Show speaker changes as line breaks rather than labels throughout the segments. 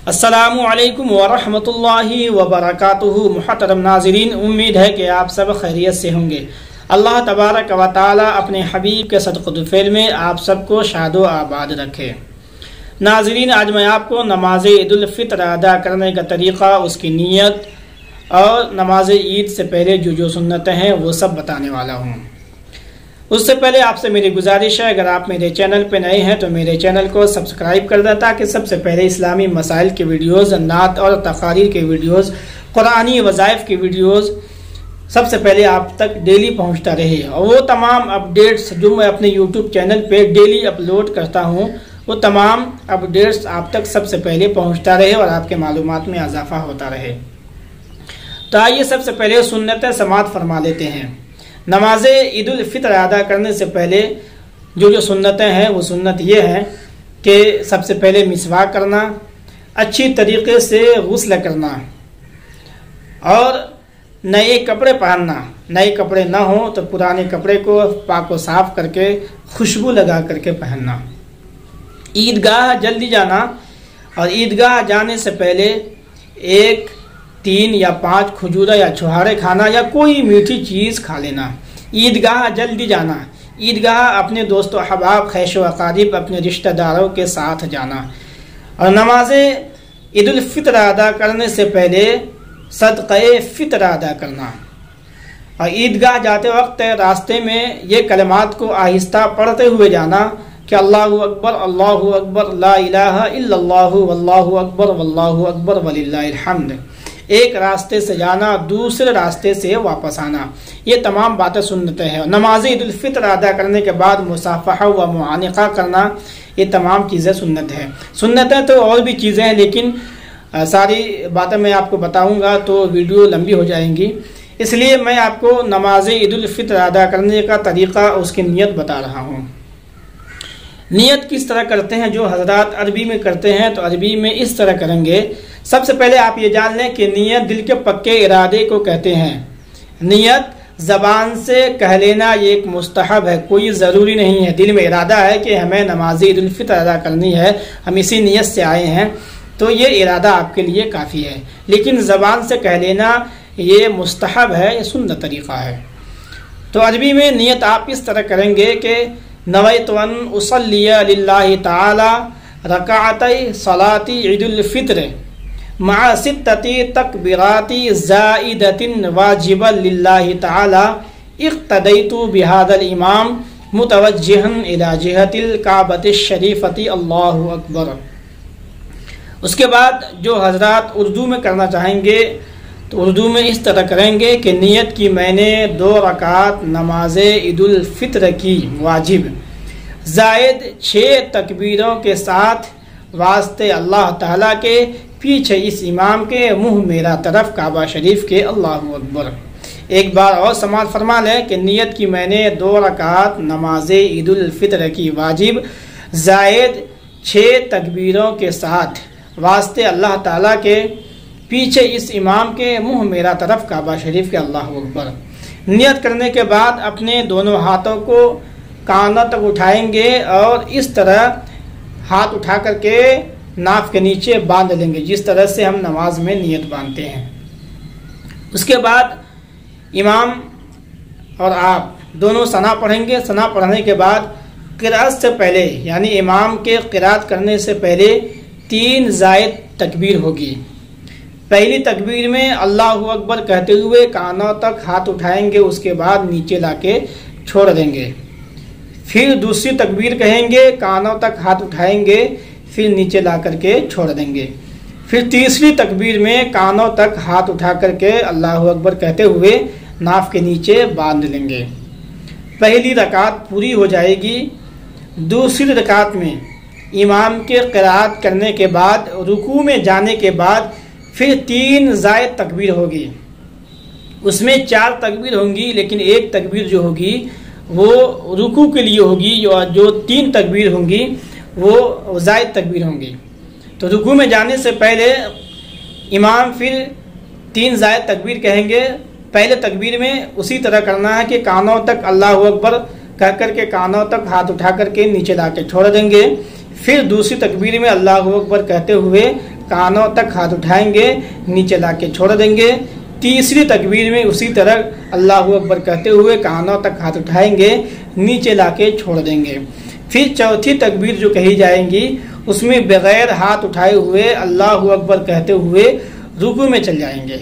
السلام علیکم ورحمۃ اللہ وبرکاتہ۔ محترم ناظرین، امید ہے کہ آپ سب خیریت سے ہوں گے۔ اللہ تبارک و تعالی اپنے حبیب کے صدقۃ الفعل میں آپ سب کو شاد و آباد رکھے۔ ناظرین، آج میں آپ کو نماز عید الفطر ادا کرنے کا طریقہ، اس کی نیت اور نماز عید سے پہلے جو سنتیں ہیں وہ سب بتانے والا ہوں۔ اس سے پہلے آپ سے میری گزارش ہے، اگر آپ میرے چینل پہ نئے ہیں تو میرے چینل کو سبسکرائب کر دیں تاکہ سب سے پہلے اسلامی مسائل کے ویڈیوز، نعت اور تقاریر کے ویڈیوز، قرآنی وظائف کی ویڈیوز سب سے پہلے آپ تک ڈیلی پہنچتا رہے، اور وہ تمام اپڈیٹس جو میں اپنے یوٹیوب چینل پہ ڈیلی اپلوڈ کرتا ہوں وہ تمام اپڈیٹس آپ تک سب سے پہلے پہنچتا رہے اور آپ کے معلومات میں اضافہ ہوتا رہے۔ تو آئیے سب سے پہلے سنتیں سماعت فرما لیتے ہیں۔ نماز عید الفطر ادا کرنے سے پہلے جو سنتیں ہیں وہ سنت یہ ہے کہ سب سے پہلے مسواک کرنا، اچھی طریقے سے غسل کرنا اور نئے کپڑے پہننا۔ نئے کپڑے نہ ہوں تو پرانے کپڑے کو پاک و صاف کر کے خوشبو لگا کر کے پہننا۔ عیدگاہ جلدی جانا، اور عیدگاہ جانے سے پہلے 1، 3 یا 5 کھجورا یا چھہارے کھانا یا کوئی میٹھی چیز کھا لینا۔ عیدگاہ جلدی جانا، عیدگاہ اپنے دوست و احباب، خیش و اقارب، اپنے رشتہ داروں کے ساتھ جانا، اور نماز عید الفطر ادا کرنے سے پہلے صدقہ فطر ادا کرنا۔ اور عیدگاہ جاتے وقت راستے میں یہ کلمات کو آہستہ پڑھتے ہوئے جانا کہ اللہ اکبر لا الہ الا اللہ واللہ اکبر واللہ اکبر وللہ الحمد۔ ایک راستے سے جانا، دوسرے راستے سے واپس آنا، یہ تمام باتیں سنتیں ہیں۔ نماز عید الفطر ادا کرنے کے بعد مصافحہ و معانقہ کرنا، یہ تمام چیزیں سنت ہیں۔ سنتیں تو اور بھی چیزیں ہیں، لیکن ساری باتیں میں آپ کو بتاؤں گا تو ویڈیو لمبی ہو جائیں گی، اس لیے میں آپ کو نماز عید الفطر ادا کرنے کا طریقہ، اس کی نیت بتا رہا ہوں۔ نیت کس طرح کرتے ہیں؟ جو حضرات عربی میں کرتے ہیں تو عربی میں اس طرح کریں گے۔ سب سے پہلے آپ یہ جان لیں کہ نیت دل کے پکے ارادے کو کہتے ہیں۔ نیت زبان سے کہہ لینا یہ ایک مستحب ہے، کوئی ضروری نہیں ہے۔ دل میں ارادہ ہے کہ ہمیں نماز عید الفطر ادا کرنی ہے، ہم اسی نیت سے آئے ہیں، تو یہ ارادہ آپ کے لیے کافی ہے، لیکن زبان سے کہہ لینا یہ مستحب ہے، یہ سنت طریقہ ہے۔ تو عربی میں نیت آپ اس طرح کریں گے کہ نویت ان اصلی للہ تعالی رکعتی صلاۃ عید الفطر مع 6 تکبیرات زائدۃ واجبا للہ تعالی اقتدیت بهذا الامام متوجہا الی جہۃ الکعبۃ الشریفۃ اللہ اکبر۔ اس کے بعد جو حضرات اردو میں کرنا چاہیں گے تو اردو میں اس طرح کریں گے کہ نیت کی میں نے 2 رکعات نماز عید الفطر کی واجب، زائد 6 تکبیروں کے ساتھ واسطے اللہ تعالیٰ کے، پیچھے اس امام کے، منہ میرا طرف کعبہ شریف کے، اللہ اکبر۔ ایک بار اور سماعت فرما لیں کہ نیت کی میں نے 2 رکعات نماز عید الفطر کی واجب، زائد 6 تکبیروں کے ساتھ واسطے اللہ تعالیٰ کے، پیچھے اس امام کے، منہ میرا طرف کعبہ شریف کے، اللہ اکبر۔ نیت کرنے کے بعد اپنے دونوں ہاتھوں کو کانوں تک اٹھائیں گے اور اس طرح ہاتھ اٹھا کر کے ناف کے نیچے باندھ لیں گے، جس طرح سے ہم نماز میں نیت باندھتے ہیں۔ اس کے بعد امام اور آپ دونوں ثنا پڑھیں گے۔ ثنا پڑھنے کے بعد قرأت سے پہلے، یعنی امام کے قرأت کرنے سے پہلے 3 زائد تکبیر ہوگی۔ پہلی تکبیر میں اللہ اکبر کہتے ہوئے کانوں تک ہاتھ اٹھائیں گے، اس کے بعد نیچے لا کے چھوڑ دیں گے۔ پھر دوسری تکبیر کہیں گے، کانوں تک ہاتھ اٹھائیں گے، پھر نیچے لا کر کے چھوڑ دیں گے۔ پھر تیسری تکبیر میں کانوں تک ہاتھ اٹھا کر کے اللہ اکبر کہتے ہوئے ناف کے نیچے باندھ لیں گے۔ پہلی رکعت پوری ہو جائے گی۔ دوسری رکعت میں امام کے قرأت کرنے کے بعد رکوع میں جانے کے بعد پھر 3 زائد تکبیر ہوگی۔ اس میں 4 تکبیر ہوں گی، لیکن ایک تکبیر جو ہوگی وہ رکوع کے لیے ہوگی، جو 3 تکبیر ہوں گی وہ زائد تکبیر ہوں گی۔ تو رکوع میں جانے سے پہلے امام پھر 3 زائد تکبیر کہیں گے۔ پہلے تکبیر میں اسی طرح کرنا ہے کہ کانوں تک اللہ اکبر کہہ کر کے کانوں تک ہاتھ اٹھا کر کے نیچے لا کے چھوڑ دیں گے۔ پھر دوسری تکبیر میں اللہ اکبر کہتے ہوئے کانوں تک ہاتھ اٹھائیں گے، نیچے لا کے چھوڑ دیں گے۔ تیسری تکبیر میں اسی طرح اللہ اکبر کہتے ہوئے کانوں تک ہاتھ اٹھائیں گے، نیچے لا کے چھوڑ دیں گے۔ پھر چوتھی تکبیر جو کہی جائیں گی اس میں بغیر ہاتھ اٹھائے ہوئے اللہ اکبر کہتے ہوئے رکوع میں چل جائیں گے۔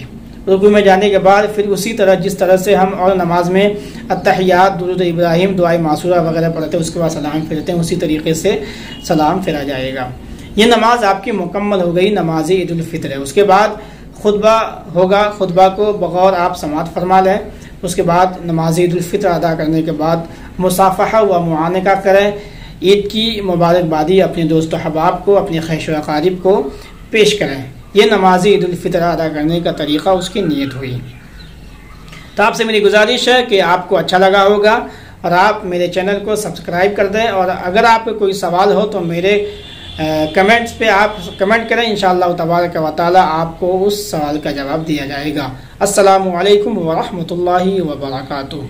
رکوع میں جانے کے بعد پھر اسی طرح جس طرح سے ہم اور نماز میں التحیات، درود ابراہیم، دعائے معصورہ وغیرہ پڑھتے ہیں، اس کے بعد سلام پھیرتے ہیں، اسی طریقے سے سلام پھیرا جائے گا۔ یہ نماز آپ کی مکمل ہو گئی، نماز عید الفطر ہے۔ اس کے بعد خطبہ ہوگا، خطبہ کو بغور آپ سماعت فرما لیں۔ اس کے بعد نماز عید الفطر ادا کرنے کے بعد مصافحہ و معانقہ کریں، عید کی مبارکبادی اپنے دوست و احباب کو، اپنے خیش و اقارب کو پیش کریں۔ یہ نماز عید الفطر ادا کرنے کا طریقہ، اس کی نیت ہوئی۔ تو آپ سے میری گزارش ہے کہ آپ کو اچھا لگا ہوگا اور آپ میرے چینل کو سبسکرائب کر دیں، اور اگر آپ کو کوئی سوال ہو تو میرے کمنٹس پہ آپ کمنٹ کریں، انشاءاللہ تبارک و تعالی آپ کو اس سوال کا جواب دیا جائے گا۔ السلام علیکم ورحمۃ اللہ وبرکاتہ۔